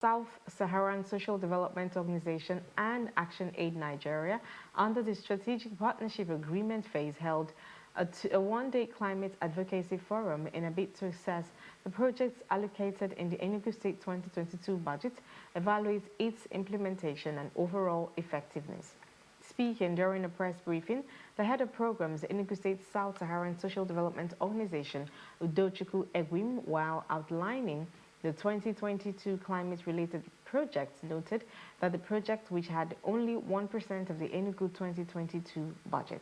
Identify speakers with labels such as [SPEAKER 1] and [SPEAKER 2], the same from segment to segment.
[SPEAKER 1] Sub-Saharan Social Development Organization and Action Aid Nigeria, under the Strategic Partnership Agreement phase, held a one-day Climate Advocacy Forum in a bid to assess the projects allocated in the Enugu State 2022 budget, evaluate its implementation and overall effectiveness. Speaking during a press briefing, the head of programs, Enugu State Sub-Saharan Social Development Organization, Udochukwu Egwim, while outlining the 2022 climate-related projects, noted that the project, which had only 1% of the Enugu 2022 budget.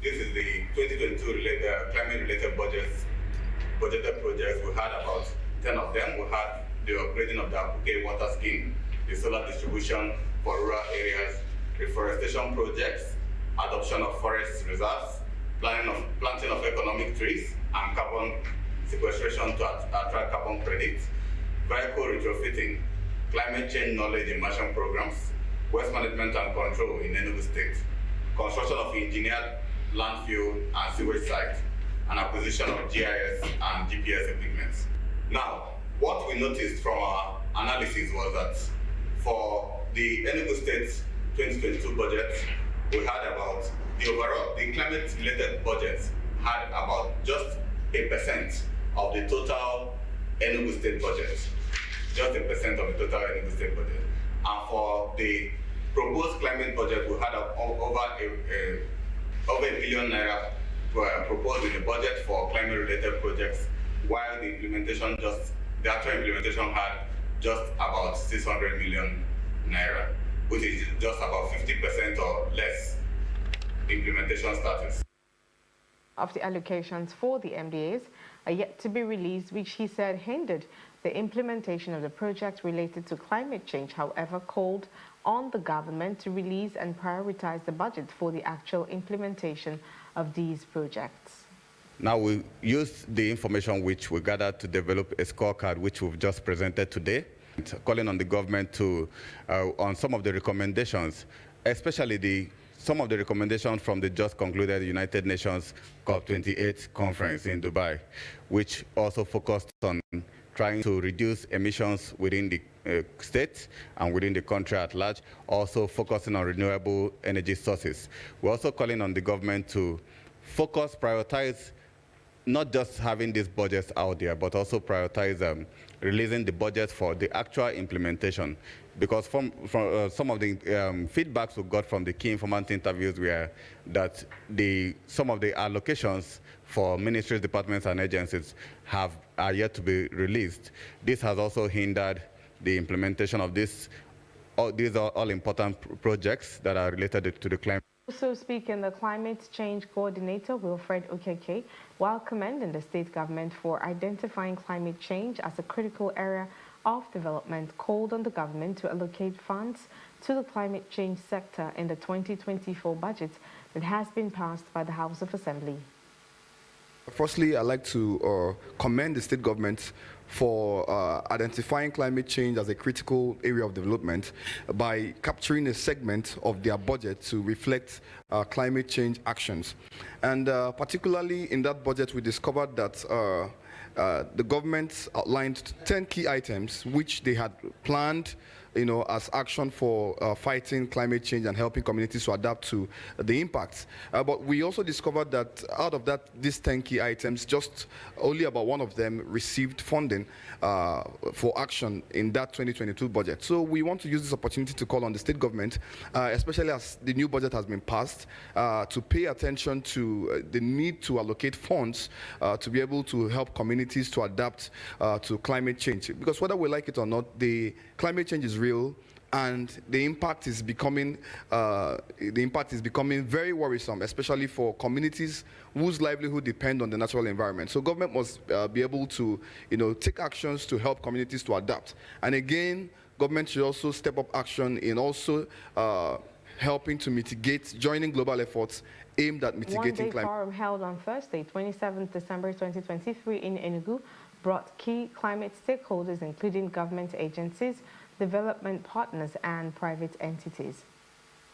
[SPEAKER 2] This is the 2022 climate-related budgeted projects. We had about 10 of them. We had the upgrading of the Apuke water scheme, the solar distribution for rural areas, reforestation projects, adoption of forest reserves, planting of economic trees, and carbon sequestration to attract carbon credits, vehicle retrofitting, climate change knowledge immersion programs, waste management and control in Enugu State, construction of engineered landfill and sewage sites, and acquisition of GIS and GPS equipment. Now, what we noticed from our analysis was that for the Enugu State 2022 budget, we had about the climate-related budget had about just 1% of the total Enugu State budget. Just 1% of the total Enugu State budget. And for the proposed climate budget, we had over a billion naira proposed in the budget for climate-related projects, while the actual implementation had just about 600 million naira, which is just about 50% or less implementation status.
[SPEAKER 1] Of the allocations for the MDAs are yet to be released, which he said hindered the implementation of the project related to climate change, however, called on the government to release and prioritize the budget for the actual implementation of these projects.
[SPEAKER 3] Now we use the information which we gathered to develop a scorecard which we've just presented today, calling on the government to, on some of the recommendations, especially some of the recommendations from the just concluded United Nations COP28 conference in Dubai, which also focused on trying to reduce emissions within the state and within the country at large, also focusing on renewable energy sources. We're also calling on the government to prioritize not just having these budgets out there, but also prioritize releasing the budget for the actual implementation. Because from some of the feedbacks we got from the key informant interviews were that some of the allocations for ministries, departments, and agencies are yet to be released. This has also hindered the implementation of these are all important projects that are related to the climate.
[SPEAKER 1] Also speaking, the climate change coordinator, Wilfred Okeke, while commending the state government for identifying climate change as a critical area of development, called on the government to allocate funds to the climate change sector in the 2024 budget that has been passed by the House of Assembly.
[SPEAKER 4] Firstly, I'd like to commend the state government for identifying climate change as a critical area of development by capturing a segment of their budget to reflect climate change actions. And particularly in that budget, we discovered that the government outlined 10 key items which they had planned as action for fighting climate change and helping communities to adapt to the impacts. But we also discovered that out of these 10 key items, just only about one of them received funding for action in that 2022 budget. So we want to use this opportunity to call on the state government, especially as the new budget has been passed, to pay attention to the need to allocate funds to be able to help communities to adapt to climate change. Because whether we like it or not, the climate change is real, and the impact is becoming very worrisome, especially for communities whose livelihood depend on the natural environment. So government must be able to take actions to help communities to adapt. And again, government should also step up action in also helping to mitigate, joining global efforts aimed at mitigating climate.
[SPEAKER 1] One-day forum held on Thursday, 27th December 2023 in Enugu brought key climate stakeholders, including government agencies, development partners, and private entities.